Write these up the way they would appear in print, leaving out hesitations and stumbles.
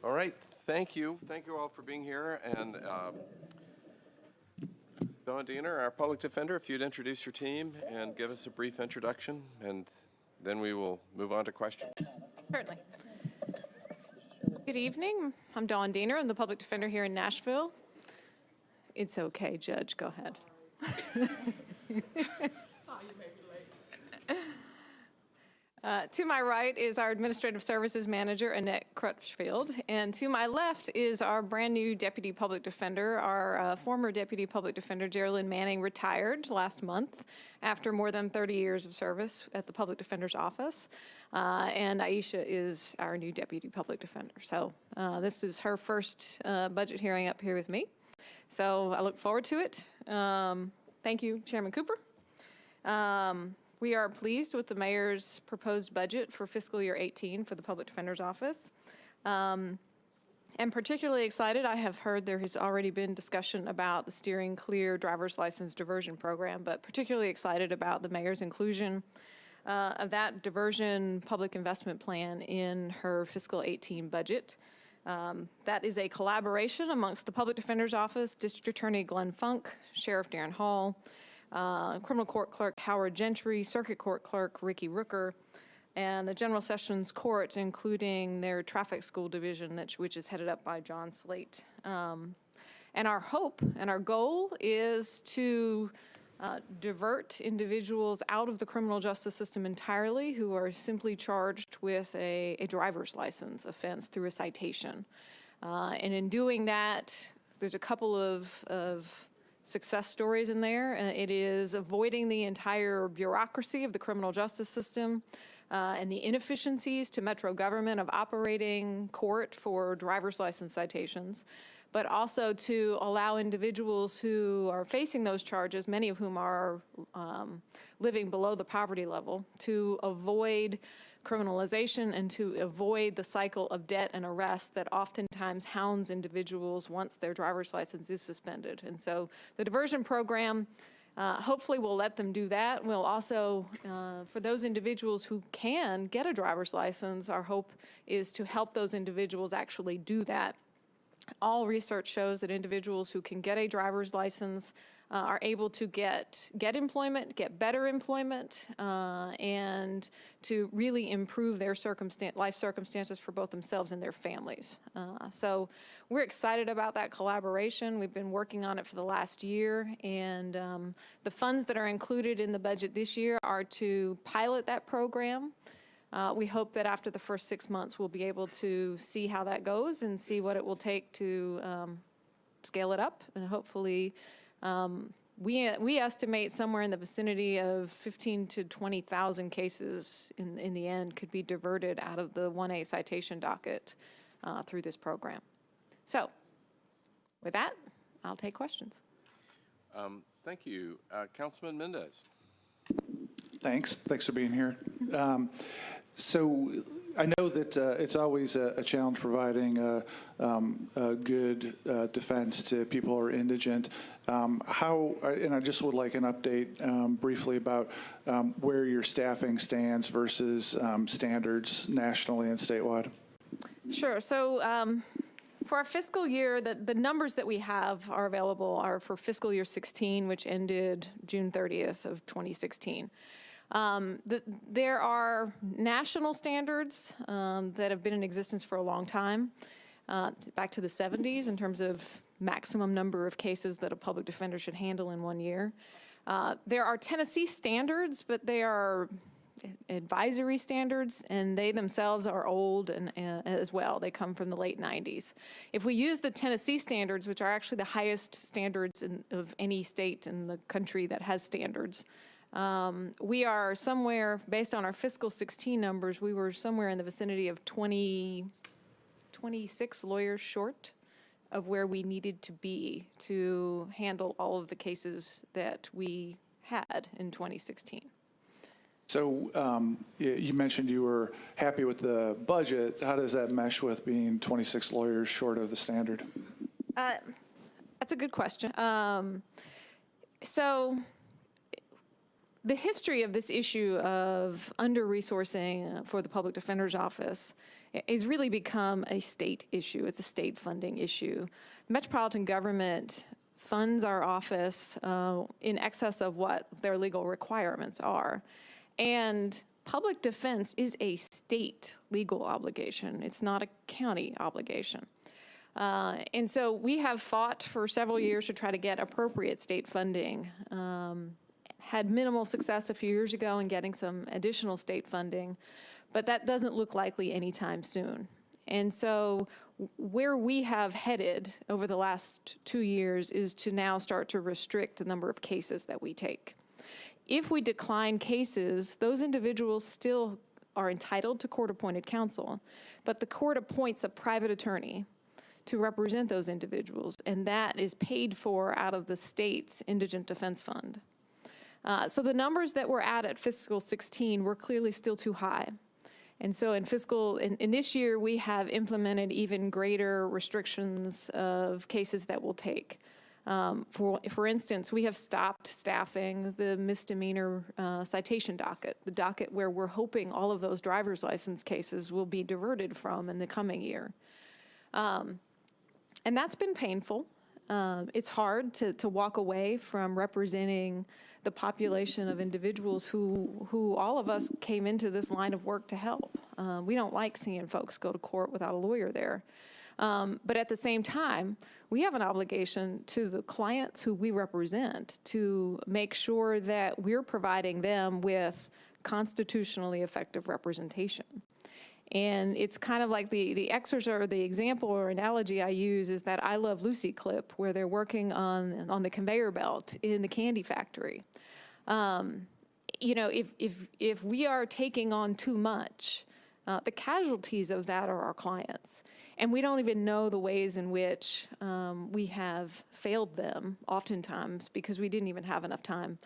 All right, thank you. Thank you all for being here. And Don Diener, our public defender, if you'd introduce your team and give us a brief introduction, and then we will move on to questions. Certainly. Good evening. I'm Dawn Diener. I'm the public defender here in Nashville. It's okay, Judge. Go ahead. To my right is our Administrative Services Manager, Annette Crutchfield, and to my left is our brand new Deputy Public Defender. Our former Deputy Public Defender, Geraldine Manning, retired last month after more than 30 years of service at the Public Defender's Office, and Aisha is our new Deputy Public Defender. So this is her first budget hearing up here with me, so I look forward to it. Thank you, Chairman Cooper. We are pleased with the mayor's proposed budget for fiscal year 18 for the Public Defender's Office. And particularly excited, I have heard there has already been discussion about the Steering Clear driver's license diversion program, but particularly excited about the mayor's inclusion of that diversion public investment plan in her fiscal 18 budget. That is a collaboration amongst the Public Defender's Office, District Attorney Glenn Funk, Sheriff Darren Hall, Criminal Court Clerk Howard Gentry, Circuit Court Clerk Ricky Rooker, and the General Sessions Court, including their Traffic School Division, which is headed up by John Slate. And our hope and our goal is to divert individuals out of the criminal justice system entirely who are simply charged with a driver's license offense through a citation. And in doing that, there's a couple of success stories in there. It is avoiding the entire bureaucracy of the criminal justice system and the inefficiencies to Metro government of operating court for driver's license citations, but also to allow individuals who are facing those charges, many of whom are living below the poverty level, to avoid criminalization and to avoid the cycle of debt and arrest that oftentimes hounds individuals once their driver's license is suspended. And so the diversion program hopefully will let them do that. We'll also, for those individuals who can get a driver's license, our hope is to help those individuals actually do that. All research shows that individuals who can get a driver's license are able to get employment, get better employment, and to really improve their life circumstances for both themselves and their families. So we're excited about that collaboration. We've been working on it for the last year, and the funds that are included in the budget this year are to pilot that program. We hope that after the first 6 months, we'll be able to see how that goes and see what it will take to scale it up. And hopefully, we estimate somewhere in the vicinity of 15 to 20,000 cases in the end could be diverted out of the 1A citation docket through this program. So with that, I'll take questions. Thank you. Councilman Mendez. Thanks for being here. So I know that it's always a challenge providing a good defense to people who are indigent. And I just would like an update briefly about where your staffing stands versus standards nationally and statewide. Sure. So for our fiscal year, the numbers that we have are available are for fiscal year 16, which ended June 30th of 2016. There are national standards that have been in existence for a long time, back to the 70s in terms of maximum number of cases that a public defender should handle in 1 year. There are Tennessee standards, but they are advisory standards, and they themselves are old and as well. They come from the late 90s. If we use the Tennessee standards, which are actually the highest standards of any state in the country that has standards, we are somewhere, based on our fiscal 16 numbers, we were somewhere in the vicinity of 26 lawyers short of where we needed to be to handle all of the cases that we had in 2016. So you mentioned you were happy with the budget. How does that mesh with being 26 lawyers short of the standard? That's a good question. So the history of this issue of under-resourcing for the Public Defender's Office has really become a state issue. It's a state funding issue. Metropolitan government funds our office in excess of what their legal requirements are. And public defense is a state legal obligation. It's not a county obligation. And so we have fought for several years to try to get appropriate state funding. Had minimal success a few years ago in getting some additional state funding, but that doesn't look likely anytime soon. And so where we have headed over the last 2 years is to now start to restrict the number of cases that we take. If we decline cases, those individuals still are entitled to court-appointed counsel, but the court appoints a private attorney to represent those individuals, and that is paid for out of the state's Indigent Defense Fund. So the numbers that we're at fiscal 16 were clearly still too high. And so in this year, we have implemented even greater restrictions of cases that we'll take. For instance, we have stopped staffing the misdemeanor citation docket, the docket where we're hoping all of those driver's license cases will be diverted from in the coming year. And that's been painful. It's hard to walk away from representing the population of individuals who all of us came into this line of work to help. We don't like seeing folks go to court without a lawyer there. But at the same time, we have an obligation to the clients who we represent to make sure that we're providing them with constitutionally effective representation. And it's kind of like the exercise or the example or analogy I use is that I Love Lucy clip where they're working on the conveyor belt in the candy factory. You know, if we are taking on too much, the casualties of that are our clients. And we don't even know the ways in which we have failed them oftentimes because we didn't even have enough time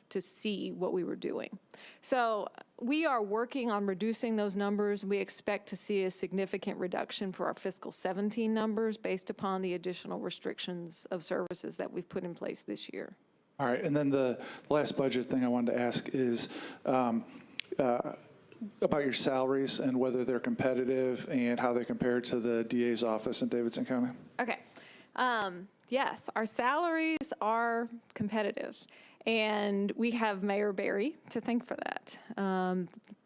to see what we were doing. So we are working on reducing those numbers. We expect to see a significant reduction for our fiscal 17 numbers based upon the additional restrictions of services that we've put in place this year. All right, and then the last budget thing I wanted to ask is about your salaries and whether they're competitive and how they compare to the DA's office in Davidson County. Okay. Yes, our salaries are competitive. And we have Mayor Berry to thank for that.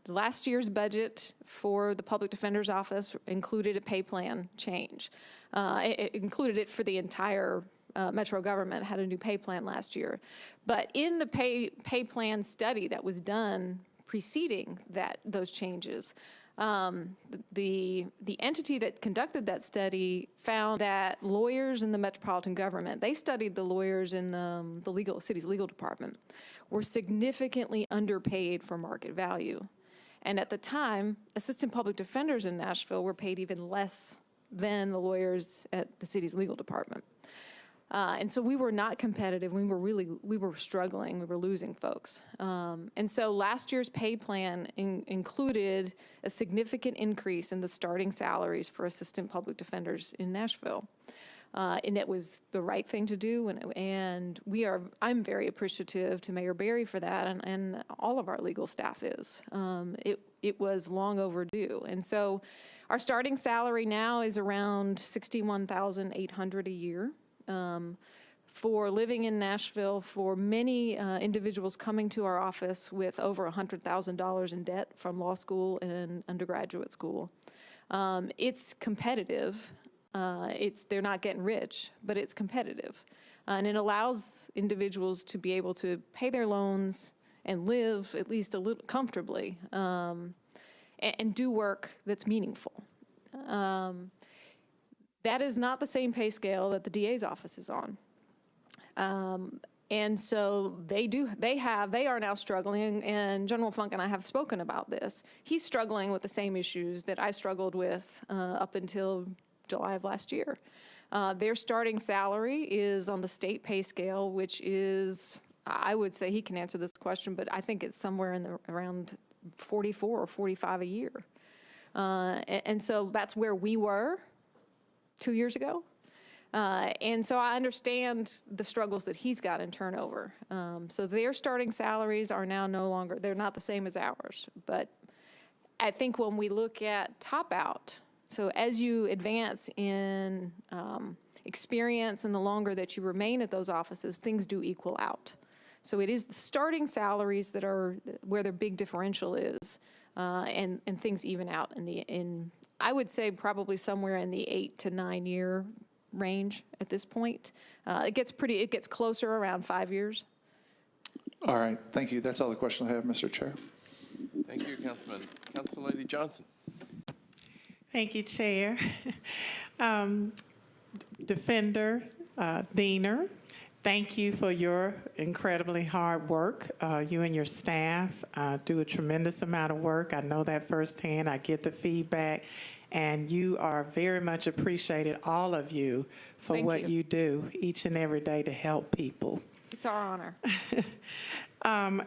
Last year's budget for the Public Defender's Office included a pay plan change. It included it for the entire metro government, had a new pay plan last year. But in the pay plan study that was done preceding those changes, the entity that conducted that study found that lawyers in the metropolitan government, they studied the lawyers in the city's legal department, were significantly underpaid for market value. And at the time, assistant public defenders in Nashville were paid even less than the lawyers at the city's legal department. And so we were not competitive. We were struggling. We were losing folks. And so last year's pay plan included a significant increase in the starting salaries for assistant public defenders in Nashville. And it was the right thing to do. And I'm very appreciative to Mayor Berry for that. And all of our legal staff is. It was long overdue. And so our starting salary now is around $61,800 a year. For living in Nashville, for many individuals coming to our office with over $100,000 in debt from law school and undergraduate school. It's competitive. They're not getting rich, but it's competitive. And it allows individuals to be able to pay their loans and live at least a little comfortably and do work that's meaningful. That is not the same pay scale that the DA's office is on. And so they are now struggling, and General Funk and I have spoken about this. He's struggling with the same issues that I struggled with up until July of last year. Their starting salary is on the state pay scale, which is, I would say he can answer this question, but I think it's somewhere around 44 or 45 a year. And so that's where we were 2 years ago. And so I understand the struggles that he's got in turnover. So their starting salaries are now they're not the same as ours. But I think when we look at top out, so as you advance in experience and the longer that you remain at those offices, things do equal out. So it is the starting salaries that are where the big differential is, and things even out in I would say probably somewhere in the 8 to 9 year range at this point. It gets closer around 5 years. All right, thank you. That's all the questions I have, Mr. Chair. Thank you, Councilman. Councilor Johnson. Thank you, Chair. Defender, Diener, thank you for your incredibly hard work. You and your staff do a tremendous amount of work. I know that firsthand. I get the feedback. And you are very much appreciated, all of you, for Thank what you. you do each and every day to help people. It's our honor.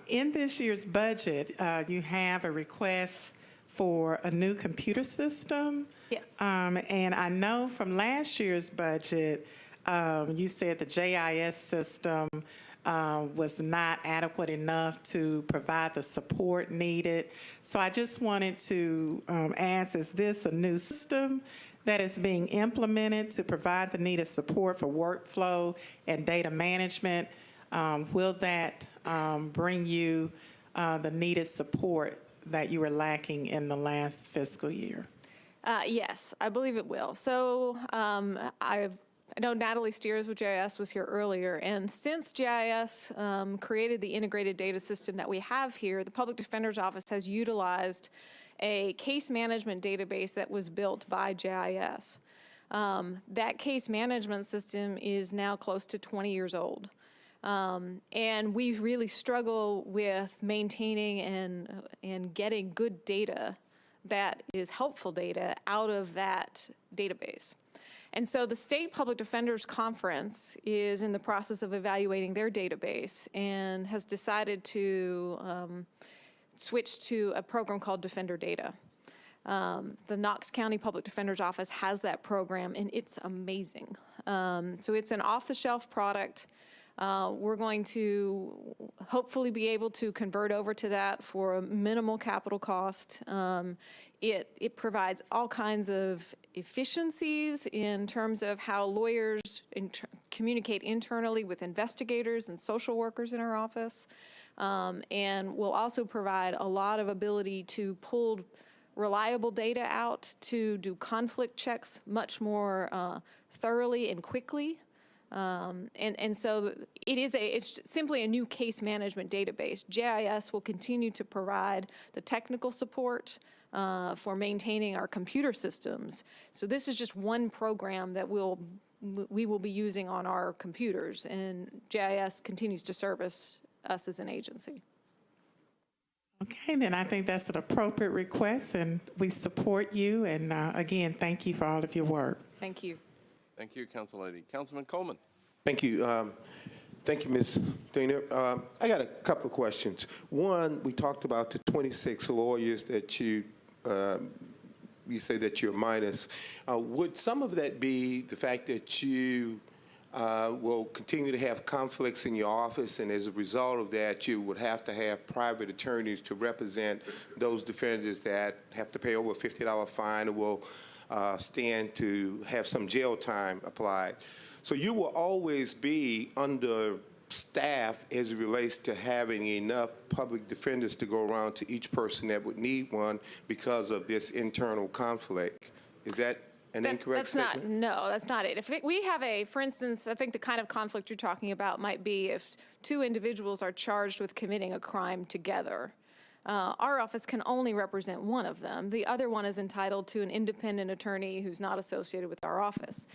In this year's budget, you have a request for a new computer system. Yes. And I know from last year's budget, you said the JIS system was not adequate enough to provide the support needed. So I just wanted to ask, is this a new system that is being implemented to provide the needed support for workflow and data management? Will that bring you the needed support that you were lacking in the last fiscal year? Yes, I believe it will. So I know Natalie Steers with GIS was here earlier, and since GIS created the integrated data system that we have here, the Public Defender's Office has utilized a case management database that was built by GIS. That case management system is now close to 20 years old. And we really struggle with maintaining and getting good data that is helpful data out of that database. And so the State Public Defenders Conference is in the process of evaluating their database and has decided to switch to a program called Defender Data. The Knox County Public Defender's Office has that program, and it's amazing. So it's an off-the-shelf product. We're going to hopefully be able to convert over to that for a minimal capital cost. It provides all kinds of efficiencies in terms of how lawyers communicate internally with investigators and social workers in our office, and will also provide a lot of ability to pull reliable data out to do conflict checks much more thoroughly and quickly. And so it's simply a new case management database. GIS will continue to provide the technical support for maintaining our computer systems. So this is just one program that we will be using on our computers, and GIS continues to service us as an agency. Okay, then I think that's an appropriate request, and we support you. And again, thank you for all of your work. Thank you. Thank you, Council Lady. Councilman Coleman. Thank you. Thank you, Ms. Diener. I got a couple of questions. One, we talked about the 26 lawyers that you say that you're minus. Would some of that be the fact that you will continue to have conflicts in your office, and as a result of that, you would have to have private attorneys to represent those defendants that have to pay over a $50 fine or will stand to have some jail time applied? So you will always be understaffed as it relates to having enough public defenders to go around to each person that would need one because of this internal conflict. Is that an incorrect statement? No, that's not it. We have for instance, I think the kind of conflict you're talking about might be if two individuals are charged with committing a crime together. Our office can only represent one of them. The other one is entitled to an independent attorney who's not associated with our office.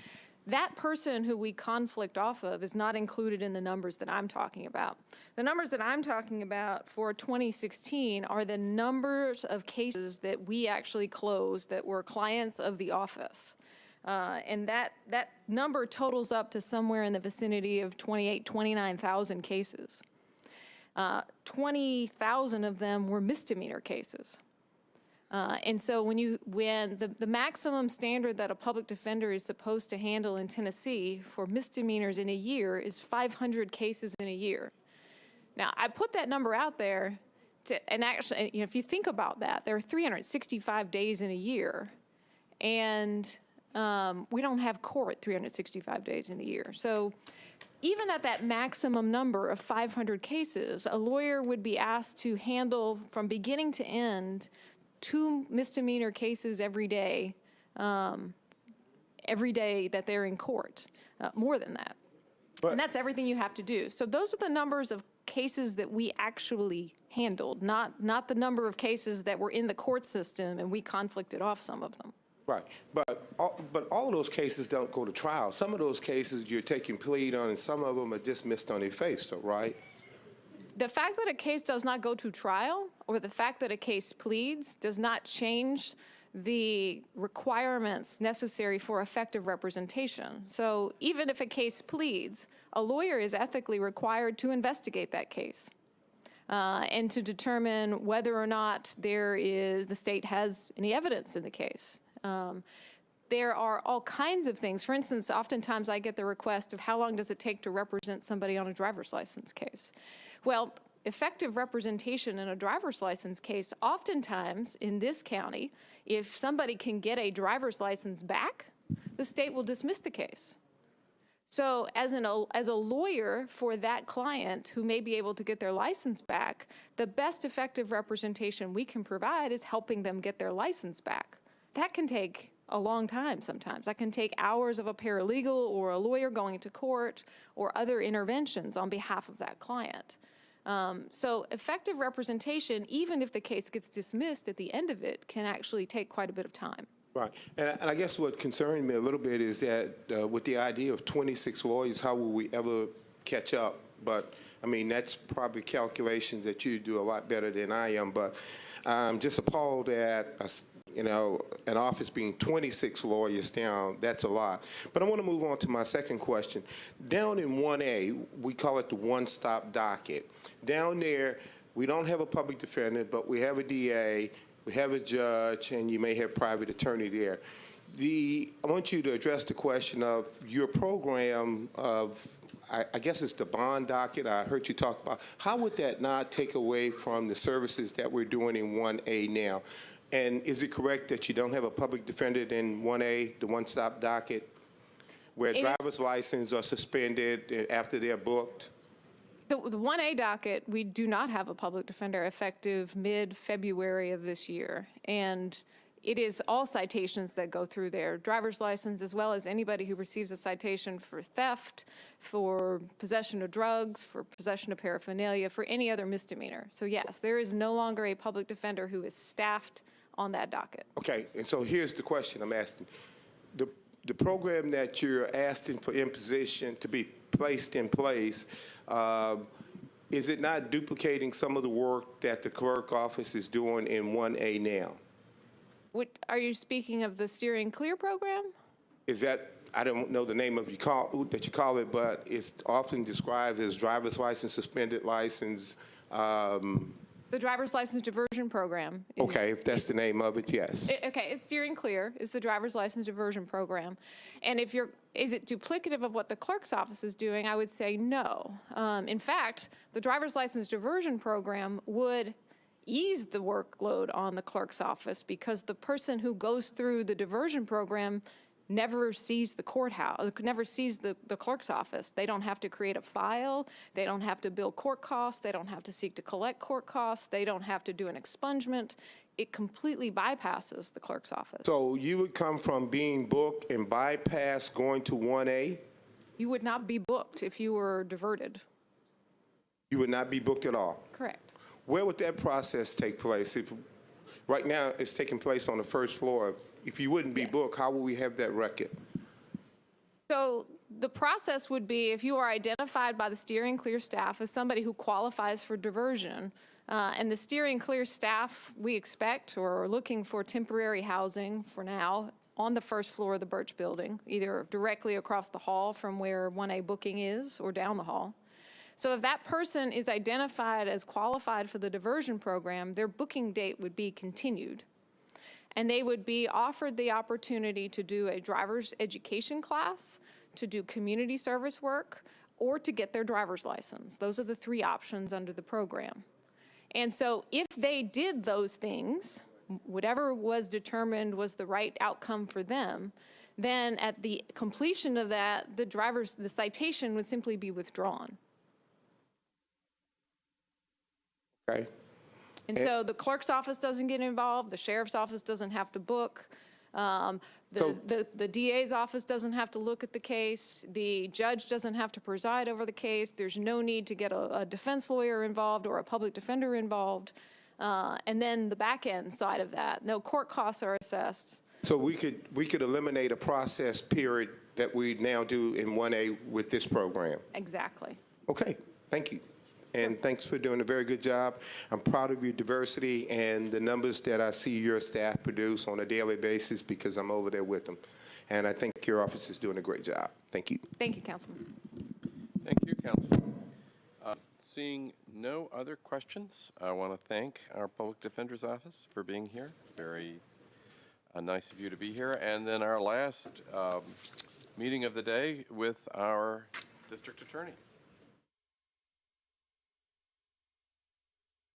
That person who we conflict off of is not included in the numbers that I'm talking about. The numbers that I'm talking about for 2016 are the numbers of cases that we actually closed that were clients of the office. And that number totals up to somewhere in the vicinity of 29,000 cases. 20,000 of them were misdemeanor cases. And so when the maximum standard that a public defender is supposed to handle in Tennessee for misdemeanors in a year is 500 cases in a year. Now, I put that number out there And actually, you know, if you think about that, there are 365 days in a year, and we don't have court 365 days in the year. So even at that maximum number of 500 cases, a lawyer would be asked to handle from beginning to end 2 misdemeanor cases every day that they're in court, more than that. And that's everything you have to do. So those are the numbers of cases that we actually handled, not the number of cases that were in the court system and we conflicted off some of them. Right, but all of those cases don't go to trial. Some of those cases you're taking plea on, and some of them are dismissed on their face, though, right? The fact that a case does not go to trial, or the fact that a case pleads, does not change the requirements necessary for effective representation. So even if a case pleads, a lawyer is ethically required to investigate that case and to determine whether or not the state has any evidence in the case. There are all kinds of things. For instance, oftentimes I get the request of how long does it take to represent somebody on a driver's license case? Well, effective representation in a driver's license case, oftentimes in this county, if somebody can get a driver's license back, the state will dismiss the case. So as a lawyer for that client who may be able to get their license back, the best effective representation we can provide is helping them get their license back. That can take a long time sometimes. That can take hours of a paralegal or a lawyer going to court or other interventions on behalf of that client. So effective representation, even if the case gets dismissed at the end of it, can actually take quite a bit of time. Right, and I guess what concerned me a little bit is that with the idea of 26 lawyers, how will we ever catch up? But, I mean, that's probably calculations that you do a lot better than I am, but I'm just appalled at an office being 26 lawyers down. That's a lot. But I want to move on to my second question. Down in 1A, we call it the one-stop docket. Down there, we don't have a public defender, but we have a DA, we have a judge, and you may have private attorney there. I want you to address the question of your program of, I guess it's the bond docket I heard you talk about. How would that not take away from the services that we're doing in 1A now? And is it correct that you don't have a public defender in 1A, the one-stop docket, where driver's license are suspended after they're booked? The 1A docket, we do not have a public defender effective mid-February of this year. And it is all citations that go through there, driver's license, as well as anybody who receives a citation for theft, for possession of drugs, for possession of paraphernalia, for any other misdemeanor. So yes, there is no longer a public defender who is staffed on that docket. Okay, and so here's the question I'm asking. The program that you're asking for imposition to be placed in place, is it not duplicating some of the work that the clerk office is doing in 1A now? Are you speaking of the Steering Clear program? Is that, I don't know the name of that you call it, but it's often described as driver's license, suspended license. The driver's license diversion program. Okay, if that's the name of it, yes. Okay, it's Steering Clear is the driver's license diversion program. And is it duplicative of what the clerk's office is doing? I would say no. In fact, the driver's license diversion program would ease the workload on the clerk's office because the person who goes through the diversion program never sees the courthouse, never sees the clerk's office. They don't have to create a file. They don't have to bill court costs. They don't have to seek to collect court costs. They don't have to do an expungement. It completely bypasses the clerk's office. So you would come from being booked and bypass going to 1A? You would not be booked if you were diverted. You would not be booked at all? Correct. Where would that process take place? Right now, it's taking place on the first floor. If you wouldn't be booked, how will we have that record? So the process would be if you are identified by the Steering Clear staff as somebody who qualifies for diversion, and the Steering Clear staff, we expect, or are looking for temporary housing for now on the first floor of the Birch Building, either directly across the hall from where 1A booking is or down the hall. So if that person is identified as qualified for the diversion program, their booking date would be continued. And they would be offered the opportunity to do a driver's education class, to do community service work, or to get their driver's license. Those are the 3 options under the program. And so if they did those things, whatever was determined was the right outcome for them, then at the completion of that, the citation would simply be withdrawn. Okay. And so the clerk's office doesn't get involved, the sheriff's office doesn't have to book, the DA's office doesn't have to look at the case, the judge doesn't have to preside over the case, there's no need to get a defense lawyer involved or a public defender involved. And then the back end side of that, no court costs are assessed. So we could eliminate a process period that we now do in 1A with this program. Exactly. Okay, thank you. And thanks for doing a very good job. I'm proud of your diversity and the numbers that I see your staff produce on a daily basis because I'm over there with them. And I think your office is doing a great job. Thank you. Thank you, Councilman. Thank you, Councilman. Seeing no other questions, I want to thank our Public Defender's Office for being here. Very nice of you to be here. And then our last meeting of the day with our District Attorney.